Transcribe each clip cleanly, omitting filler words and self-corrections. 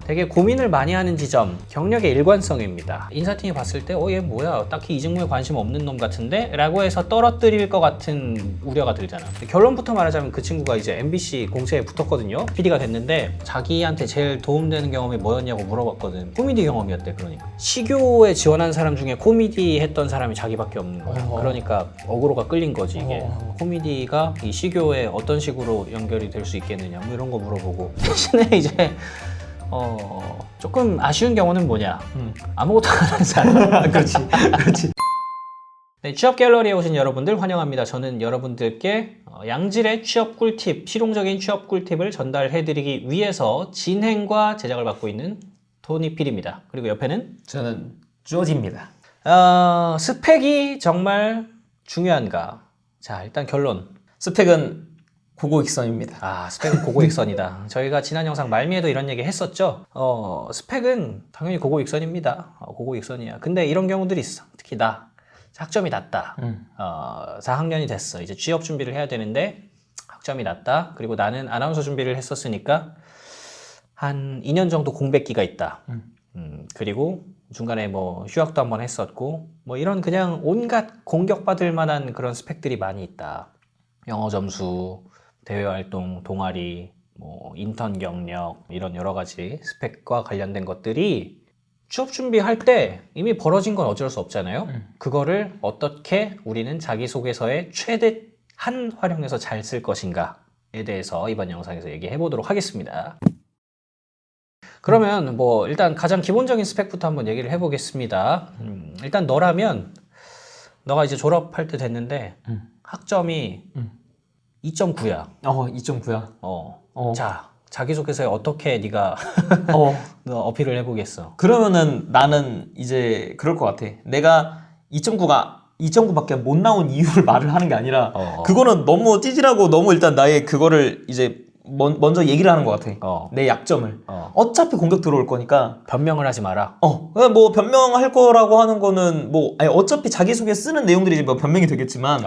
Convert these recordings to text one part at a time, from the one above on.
되게 고민을 많이 하는 지점, 경력의 일관성입니다. 인사팀이 봤을 때 얘 뭐야, 딱히 이직무에 관심 없는 놈 같은데? 라고 해서 떨어뜨릴 것 같은 우려가 들잖아. 결론부터 말하자면 그 친구가 이제 MBC 공채에 붙었거든요. PD가 됐는데 자기한테 제일 도움되는 경험이 뭐였냐고 물어봤거든. 코미디 경험이었대. 그러니까 시교에 지원한 사람 중에 코미디 했던 사람이 자기밖에 없는 거야. 그러니까 어그로가 끌린 거지 이게. 코미디가 이 시교에 어떤 식으로 연결이 될 수 있겠느냐 뭐 이런 거 물어보고 대신에 이제 조금 아쉬운 경우는 뭐냐? 아무것도 안 하는 사람. 그렇지. 네, 취업 갤러리에 오신 여러분들 환영합니다. 저는 여러분들께 양질의 취업 꿀팁, 실용적인 취업 꿀팁을 전달해드리기 위해서 진행과 제작을 맡고 있는 토니 필입니다. 그리고 옆에는 저는 조지입니다. 스펙이 정말 중요한가? 자, 일단 결론. 스펙은 고고익선입니다. 스펙은 고고익선이다. 저희가 지난 영상 말미에도 이런 얘기 했었죠. 스펙은 당연히 고고익선입니다. 고고익선이야. 근데 이런 경우들이 있어. 특히 나 학점이 낮다. 4학년이 됐어. 이제 취업 준비를 해야 되는데 학점이 낮다. 그리고 나는 아나운서 준비를 했었으니까 한 2년 정도 공백기가 있다. 그리고 중간에 뭐 휴학도 한번 했었고 뭐 이런 그냥 온갖 공격받을 만한 그런 스펙들이 많이 있다. 영어 점수, 대외활동, 동아리, 뭐 인턴 경력 이런 여러 가지 스펙과 관련된 것들이 취업 준비할 때 이미 벌어진 건 어쩔 수 없잖아요. 그거를 어떻게 우리는 자기소개서에 최대한 활용해서 잘 쓸 것인가에 대해서 이번 영상에서 얘기해 보도록 하겠습니다. 그러면 뭐 일단 가장 기본적인 스펙부터 한번 얘기를 해보겠습니다. 일단 너라면 너가 이제 졸업할 때 됐는데 학점이 2.9야. 2.9야. 자, 자기소개서에 어떻게 네가 너 어필을 해보겠어? 그러면은 나는 이제 그럴 것 같아. 내가 2.9밖에 못 나온 이유를 말을 하는 게 아니라 그거는 너무 찌질하고 너무 일단 나의 그거를 이제 먼저 얘기를 하는 것 같아. 내 약점을. 어차피 공격 들어올 거니까. 변명을 하지 마라. 그냥 뭐 변명할 거라고 하는 거는 뭐 아니 어차피 자기소개 쓰는 내용들이 뭐 변명이 되겠지만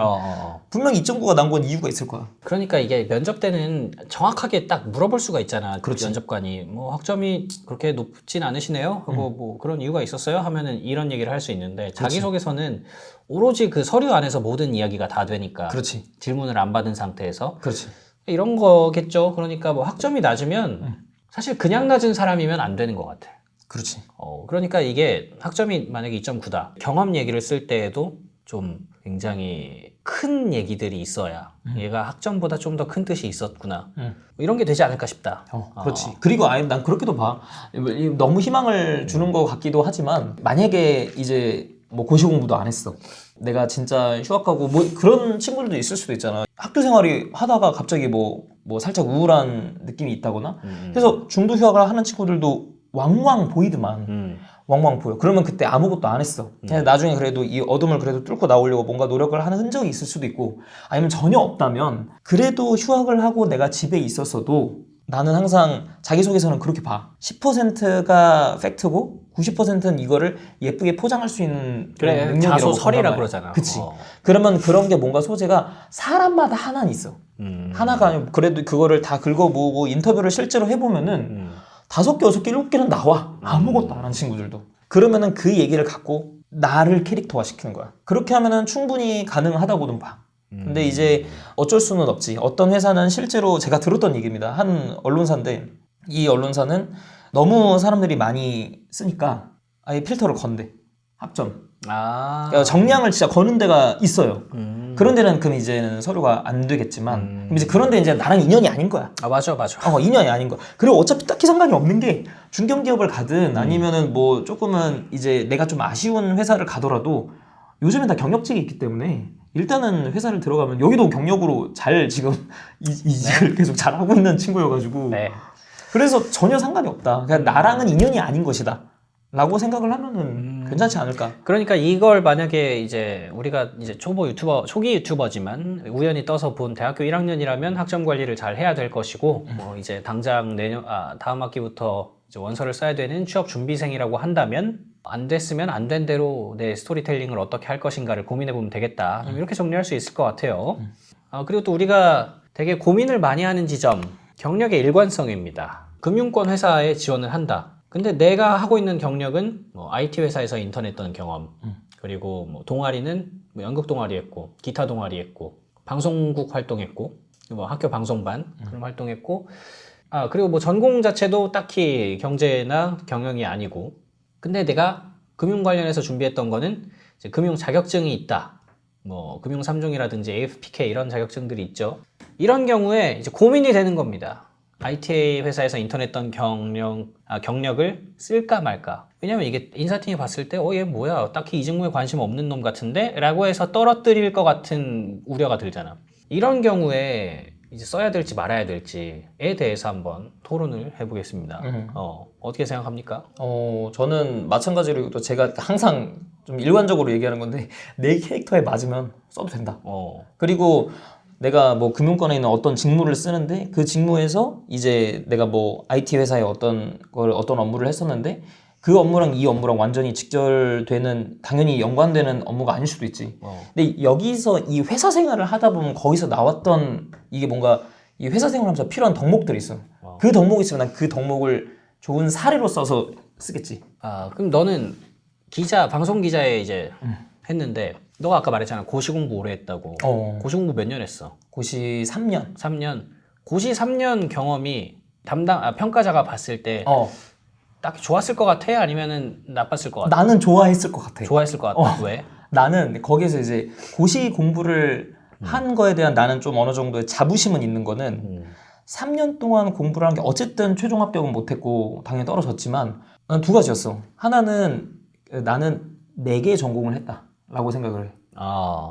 분명히 2.9가 나온 건 이유가 있을 거야. 그러니까 이게 면접 때는 정확하게 딱 물어볼 수가 있잖아. 그렇지. 면접관이 뭐 학점이 그렇게 높진 않으시네요? 하고 뭐 그런 이유가 있었어요? 하면은 이런 얘기를 할 수 있는데 자기소개서는 오로지 그 서류 안에서 모든 이야기가 다 되니까. 그렇지. 질문을 안 받은 상태에서. 그렇지. 이런 거겠죠. 그러니까 뭐 학점이 낮으면 사실 그냥 낮은 사람이면 안 되는 것 같아. 그렇지. 그러니까 이게 학점이 만약에 2.9다. 경험 얘기를 쓸 때에도 좀 굉장히 큰 얘기들이 있어야 얘가 학점보다 좀 더 큰 뜻이 있었구나. 뭐 이런 게 되지 않을까 싶다. 그렇지. 그리고 난 그렇게도 봐. 너무 희망을 주는 것 같기도 하지만 만약에 이제 뭐 고시 공부도 안 했어. 내가 진짜 휴학하고 뭐 그런 친구들도 있을 수도 있잖아. 학교 생활이 하다가 갑자기 뭐 살짝 우울한 느낌이 있다거나 그래서 중도 휴학을 하는 친구들도 왕왕 보이더만. 왕왕 보여. 그러면 그때 아무것도 안 했어. 그냥 나중에 그래도 이 어둠을 그래도 뚫고 나오려고 뭔가 노력을 하는 흔적이 있을 수도 있고 아니면 전혀 없다면 그래도 휴학을 하고 내가 집에 있었어도 나는 항상 자기소개서는 그렇게 봐. 10%가 팩트고 90%는 이거를 예쁘게 포장할 수 있는 그래, 능력이라고 자소설이라 그러잖아. 그치. 그러면 그런 게 뭔가 소재가 사람마다 하나는 있어. 하나가 아니고 그래도 그거를 다 긁어 모으고 인터뷰를 실제로 해보면은 5개, 6개, 7개는 나와. 아무것도 안 한 친구들도. 그러면은 그 얘기를 갖고 나를 캐릭터화 시키는 거야. 그렇게 하면은 충분히 가능하다고는 봐. 근데 이제 어쩔 수는 없지. 어떤 회사는 실제로 제가 들었던 얘기입니다. 한 언론사인데 이 언론사는 너무 사람들이 많이 쓰니까 아예 필터를 건대. 학점. 그러니까 정량을 진짜 거는 데가 있어요. 그런 데는 그럼 이제는 서류가 안 되겠지만 그럼 이제 그런 데 이제 나랑 인연이 아닌 거야. 맞아. 인연이 아닌 거야. 그리고 어차피 딱히 상관이 없는 게 중견기업을 가든 아니면은 뭐 조금은 이제 내가 좀 아쉬운 회사를 가더라도 요즘엔 다 경력직이 있기 때문에 일단은 회사를 들어가면 여기도 경력으로 잘 지금 이직을 계속 잘하고 있는 친구여가지고 그래서 전혀 상관이 없다. 그냥 나랑은 인연이 아닌 것이다 라고 생각을 하면은 괜찮지 않을까. 그러니까 이걸 만약에 이제 우리가 이제 초기 유튜버지만 우연히 떠서 본 대학교 1학년이라면 학점 관리를 잘 해야 될 것이고 뭐 이제 당장 다음 학기부터 이제 원서를 써야 되는 취업 준비생이라고 한다면 안 됐으면 안 된 대로 내 스토리텔링을 어떻게 할 것인가를 고민해 보면 되겠다. 이렇게 정리할 수 있을 것 같아요. 그리고 또 우리가 되게 고민을 많이 하는 지점, 경력의 일관성입니다. 금융권 회사에 지원을 한다. 근데 내가 하고 있는 경력은 뭐 IT 회사에서 인턴 했던 경험, 그리고 뭐 동아리는 뭐 연극 동아리 했고, 기타 동아리 했고, 방송국 활동했고, 뭐 학교 방송반 그런 활동했고, 그리고 뭐 전공 자체도 딱히 경제나 경영이 아니고, 근데 내가 금융 관련해서 준비했던 거는 이제 금융 자격증이 있다. 뭐 금융 3종이라든지 AFPK 이런 자격증들이 있죠. 이런 경우에 이제 고민이 되는 겁니다. IT 회사에서 인턴했던 경력을 쓸까 말까. 왜냐면 이게 인사팀이 봤을 때, 얘 뭐야, 딱히 이 직무에 관심 없는 놈 같은데? 라고 해서 떨어뜨릴 것 같은 우려가 들잖아. 이런 경우에 이제 써야 될지 말아야 될지에 대해서 한번 토론을 해보겠습니다. 어떻게 생각합니까? 저는 마찬가지로 또 제가 항상 좀 일관적으로 얘기하는 건데, 내 캐릭터에 맞으면 써도 된다. 그리고 내가 뭐 금융권에 있는 어떤 직무를 쓰는데 그 직무에서 이제 내가 뭐 IT 회사에 어떤 업무를 했었는데 그 업무랑 이 업무랑 완전히 직결되는, 당연히 연관되는 업무가 아닐 수도 있지. 근데 여기서 이 회사 생활을 하다 보면 거기서 나왔던 이게 뭔가 이 회사 생활하면서 필요한 덕목들이 있어. 그 덕목이 있으면 난 그 덕목을 좋은 사례로 써서 쓰겠지. 그럼 너는 방송 기자에 이제 했는데, 너가 아까 말했잖아. 고시 공부 오래 했다고. 고시 공부 몇 년 했어? 고시 3년. 3년. 고시 3년 경험이 평가자가 봤을 때 딱히 좋았을 것 같아? 아니면은 나빴을 것 같아? 나는 좋아했을 것 같아. 좋아했을 것 같아. 왜? 나는 거기에서 이제 고시 공부를 한 거에 대한 나는 좀 어느 정도의 자부심은 있는 거는 3년 동안 공부를 한 게 어쨌든 최종 합격은 못했고 당연히 떨어졌지만 난 두 가지였어. 하나는 나는 4개의 전공을 했다라고 생각을 해.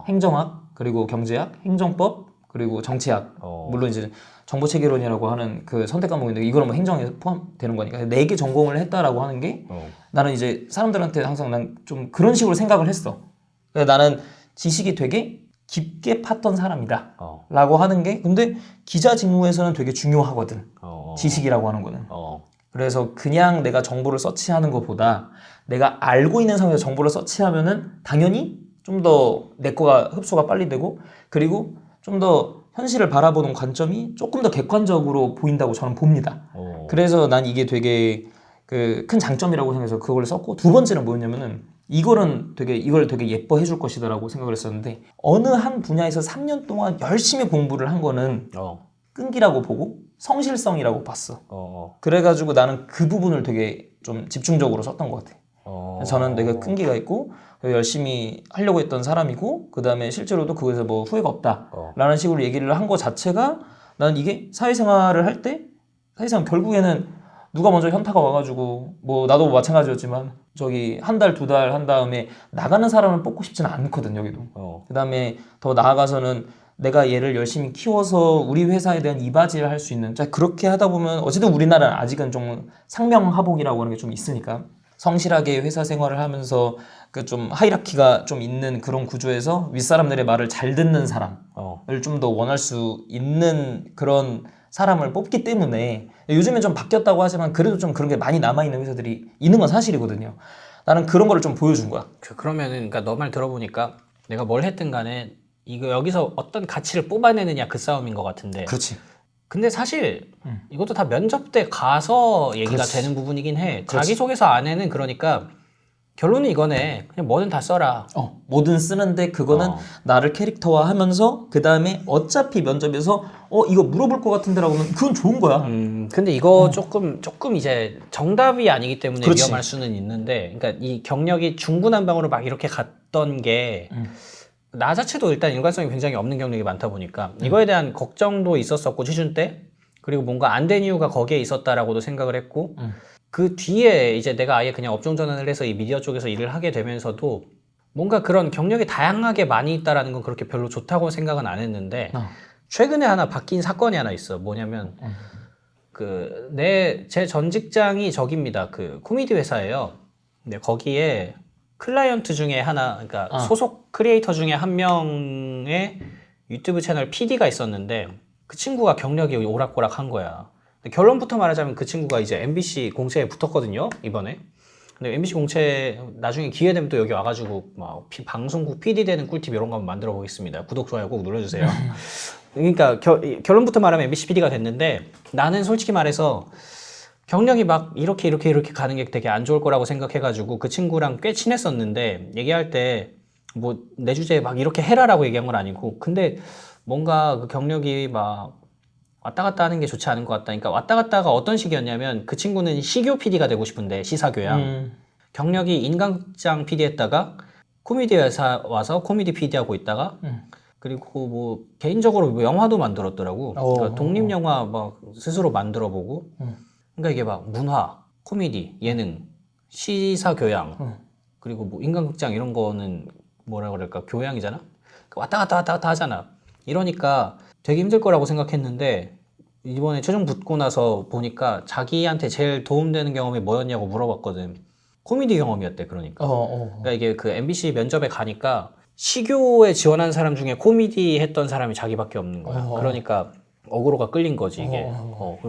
행정학, 그리고 경제학, 행정법, 그리고 정치학. 물론 이제 정보체계론이라고 하는 그 선택 과목인데 이거는 뭐 행정에 포함되는 거니까 4개 전공을 했다라고 하는 게 나는 이제 사람들한테 항상 난 좀 그런 식으로 생각을 했어. 그래서 나는 지식이 되게 깊게 팠던 사람이다 라고 하는 게, 근데 기자 직무에서는 되게 중요하거든. 지식이라고 하는 거는. 그래서 그냥 내가 정보를 서치하는 것보다 내가 알고 있는 상황에서 정보를 서치하면은 당연히 좀 더 내 거가 흡수가 빨리 되고, 그리고 좀 더 현실을 바라보는 관점이 조금 더 객관적으로 보인다고 저는 봅니다. 그래서 난 이게 되게 그 큰 장점이라고 생각해서 그걸 썼고, 두 번째는 뭐였냐면은 이걸 되게 예뻐해 줄 것이다라고 생각을 했었는데, 어느 한 분야에서 3년 동안 열심히 공부를 한 거는 끈기라고 보고 성실성이라고 봤어. 그래가지고 나는 그 부분을 되게 좀 집중적으로 썼던 것 같아. 저는 되게 끈기가 있고 열심히 하려고 했던 사람이고, 그 다음에 실제로도 그거에서 뭐 후회가 없다 라는 식으로 얘기를 한 거 자체가, 나는 이게 사회생활을 할 때 사실상 결국에는 누가 먼저 현타가 와가지고, 뭐 나도 마찬가지였지만 저기 한 달, 2달 한 다음에 나가는 사람을 뽑고 싶지는 않거든 여기도. 그 다음에 더 나아가서는 내가 얘를 열심히 키워서 우리 회사에 대한 이바지를 할 수 있는, 자 그렇게 하다 보면 어쨌든 우리나라는 아직은 좀 상명하복이라고 하는 게 좀 있으니까 성실하게 회사 생활을 하면서 그 좀 하이라키가 좀 있는 그런 구조에서 윗사람들의 말을 잘 듣는 사람을 좀 더 원할 수 있는 그런 사람을 뽑기 때문에, 요즘엔 좀 바뀌었다고 하지만 그래도 좀 그런 게 많이 남아있는 회사들이 있는 건 사실이거든요. 나는 그런 거를 좀 보여준 거야. 그러면은 그러니까 너 말 들어보니까 내가 뭘 했든 간에 여기서 어떤 가치를 뽑아내느냐 그 싸움인 것 같은데. 그렇지. 근데 사실 이것도 다 면접 때 가서 얘기가 그렇지. 되는 부분이긴 해. 그렇지. 자기소개서 안에는 그러니까 결론은 이거네. 그냥 뭐든 다 써라. 뭐든 쓰는데 그거는 나를 캐릭터화하면서 그 다음에 어차피 면접에서 이거 물어볼 것 같은데라고 하면 그건 좋은 거야. 근데 이거 조금 이제 정답이 아니기 때문에 그렇지. 위험할 수는 있는데, 그러니까 이 경력이 중구난방으로 막 이렇게 갔던 게 나 자체도 일단 일관성이 굉장히 없는 경력이 많다 보니까 이거에 대한 걱정도 있었었고 취준 때, 그리고 뭔가 안 된 이유가 거기에 있었다라고도 생각을 했고, 그 뒤에 이제 내가 아예 그냥 업종 전환을 해서 이 미디어 쪽에서 일을 하게 되면서도 뭔가 그런 경력이 다양하게 많이 있다라는 건 그렇게 별로 좋다고 생각은 안 했는데, 최근에 하나 바뀐 사건이 하나 있어. 뭐냐면 제 전 직장이 저기입니다. 그 코미디 회사예요. 근데 거기에 클라이언트 중에 하나, 그러니까 소속 크리에이터 중에 한 명의 유튜브 채널 PD가 있었는데 그 친구가 경력이 오락가락한 거야. 근데 결론부터 말하자면 그 친구가 이제 MBC 공채에 붙었거든요, 이번에. 근데 MBC 공채 나중에 기회 되면 또 여기 와가지고 막 방송국 PD 되는 꿀팁 이런 거 한번 만들어 보겠습니다. 구독, 좋아요 꼭 눌러주세요. 그러니까 결론부터 말하면 MBC PD가 됐는데, 나는 솔직히 말해서 경력이 막 이렇게 가는 게 되게 안 좋을 거라고 생각해가지고 그 친구랑 꽤 친했었는데 얘기할 때 뭐 내 주제에 막 이렇게 해라라고 얘기한 건 아니고 근데 뭔가 그 경력이 막 왔다 갔다 하는 게 좋지 않은 것 같다. 그러니까 왔다 갔다가 어떤 식이었냐면 그 친구는 시교 PD가 되고 싶은데 시사교양 경력이 인간극장 PD 했다가 코미디에 와서 코미디 PD 하고 있다가 그리고 뭐 개인적으로 뭐 영화도 만들었더라고. 그러니까 독립영화 막 스스로 만들어보고 그러니까 이게 막 문화, 코미디, 예능, 시사교양 그리고 뭐 인간극장 이런 거는 뭐라 그럴까 교양이잖아. 왔다 갔다 하잖아. 이러니까 되게 힘들 거라고 생각했는데 이번에 최종 붙고 나서 보니까 자기한테 제일 도움되는 경험이 뭐였냐고 물어봤거든. 코미디 경험이었대. 그러니까. 그러니까 이게 그 MBC 면접에 가니까 시교에 지원한 사람 중에 코미디 했던 사람이 자기밖에 없는 거야. 그러니까 어그로가 끌린 거지 이게.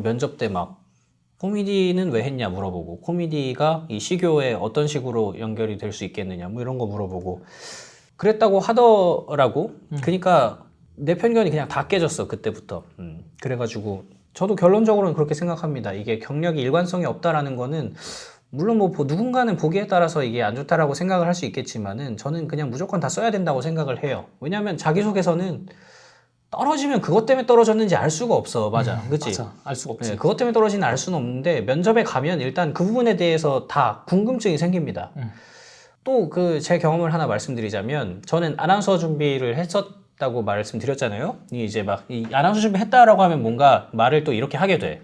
면접 때 막 코미디는 왜 했냐 물어보고 코미디가 이 시교에 어떤 식으로 연결이 될 수 있겠느냐 뭐 이런 거 물어보고 그랬다고 하더라고. 그러니까 내 편견이 그냥 다 깨졌어 그때부터. 그래가지고 저도 결론적으로는 그렇게 생각합니다. 이게 경력이 일관성이 없다라는 거는 물론 뭐 누군가는 보기에 따라서 이게 안 좋다라고 생각을 할 수 있겠지만은 저는 그냥 무조건 다 써야 된다고 생각을 해요. 왜냐하면 자기소개서는 떨어지면 그것 때문에 떨어졌는지 알 수가 없어. 맞아. 그치? 맞아. 알 수가 없지. 네, 그것 때문에 떨어지는 알 수는 없는데 면접에 가면 일단 그 부분에 대해서 다 궁금증이 생깁니다. 또 그 제 경험을 하나 말씀드리자면 저는 아나운서 준비를 했었다고 말씀드렸잖아요. 이제 막 이 아나운서 준비 했다라고 하면 뭔가 말을 또 이렇게 하게 돼.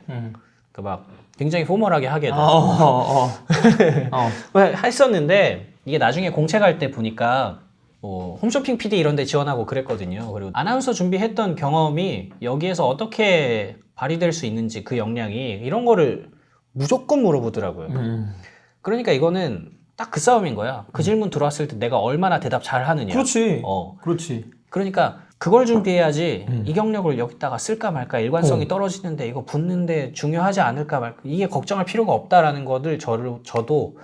그 막 굉장히 포멀하게 하게 돼. 했었는데 이게 나중에 공채 갈 때 보니까 뭐 홈쇼핑 PD 이런 데 지원하고 그랬거든요. 그리고 아나운서 준비했던 경험이 여기에서 어떻게 발휘될 수 있는지 그 역량이 이런 거를 무조건 물어보더라고요. 그러니까 이거는 딱 그 싸움인 거야. 그 질문 들어왔을 때 내가 얼마나 대답 잘 하느냐. 그렇지. 그렇지. 그러니까 그걸 준비해야지 이 경력을 여기다가 쓸까 말까 일관성이 떨어지는데 이거 붙는데 중요하지 않을까 말까 이게 걱정할 필요가 없다라는 것을 저도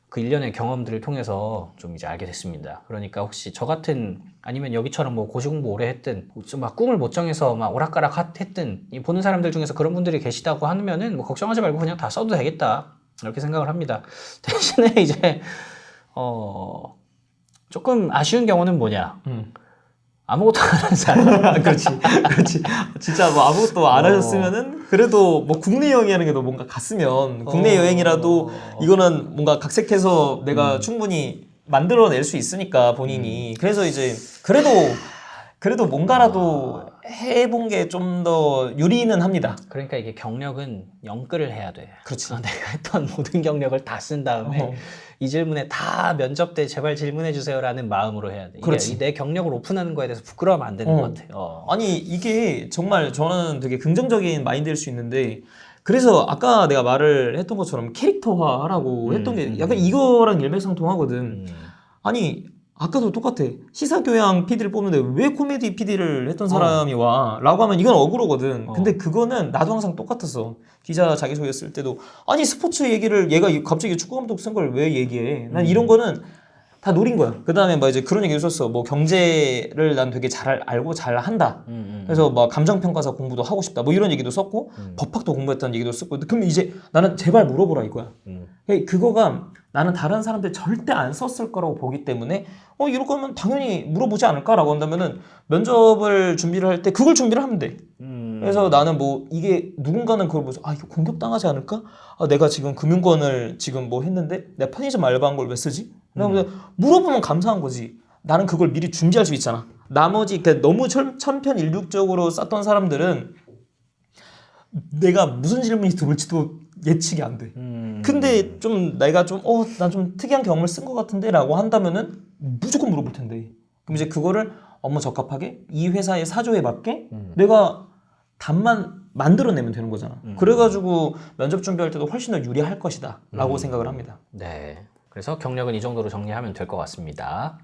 그 일련의 경험들을 통해서 좀 이제 알게 됐습니다. 그러니까 혹시 저 같은 아니면 여기처럼 뭐 고시공부 오래 했든 좀 막 꿈을 못 정해서 막 오락가락 했든 이 보는 사람들 중에서 그런 분들이 계시다고 하면은 뭐 걱정하지 말고 그냥 다 써도 되겠다 이렇게 생각을 합니다. 대신에 이제 조금 아쉬운 경우는 뭐냐? 아무것도 안 하는 사람. 그렇지. 진짜 뭐 아무것도 안 하셨으면은 그래도 뭐 국내 여행이라는 게 더 뭔가 갔으면 국내 여행이라도 이거는 뭔가 각색해서 내가 충분히 만들어낼 수 있으니까 본인이. 그래서 이제 그래도 뭔가라도 해본 게 좀 더 유리는 합니다. 그러니까 이게 경력은 영끌을 해야 돼. 그렇지. 내가 했던 모든 경력을 다 쓴 다음에 이 질문에 다 면접 때 제발 질문해 주세요라는 마음으로 해야 돼. 이게 내 경력을 오픈하는 거에 대해서 부끄러워하면 안 되는 것 같아. 아니 이게 정말 저는 되게 긍정적인 마인드일 수 있는데 그래서 아까 내가 말을 했던 것처럼 캐릭터화라고 했던 게 약간 이거랑 일맥상통하거든. 아니 아까도 똑같아. 시사교양 PD를 뽑는데 왜 코미디 PD를 했던 사람이 와? 라고 하면 이건 억울하거든. 근데 그거는 나도 항상 똑같았어. 기자 자기소개 쓸 때도 아니 스포츠 얘기를 얘가 갑자기 축구 감독 쓴 걸 왜 얘기해? 난 이런 거는 다 노린 거야. 그 다음에 뭐 이제 그런 얘기 있었어. 뭐 경제를 난 되게 잘 알고 잘 한다. 그래서 뭐 감정평가사 공부도 하고 싶다. 뭐 이런 얘기도 썼고 법학도 공부했다는 얘기도 썼고. 그럼 이제 나는 제발 물어보라 이거야. 그거가 나는 다른 사람들 절대 안 썼을 거라고 보기 때문에 이럴 거면 당연히 물어보지 않을까라고 한다면은 면접을 준비를 할 때 그걸 준비를 하면 돼. 그래서 나는 뭐 이게 누군가는 그걸 보면서 이거 공격당하지 않을까? 내가 지금 금융권을 지금 뭐 했는데 내가 편의점 알바한 걸 왜 쓰지? 그러면 물어보면 감사한 거지. 나는 그걸 미리 준비할 수 있잖아. 나머지 너무 천편일률적으로 썼던 사람들은 내가 무슨 질문이 들어올지도 예측이 안 돼. 근데 좀 내가 좀 난 좀 특이한 경험을 쓴 것 같은데 라고 한다면은 무조건 물어볼 텐데. 그럼 이제 그거를 업무 적합하게 이 회사의 사조에 맞게 내가 답만 만들어내면 되는 거잖아. 그래가지고 면접 준비할 때도 훨씬 더 유리할 것이다 라고 생각을 합니다. 네. 그래서 경력은 이 정도로 정리하면 될 것 같습니다.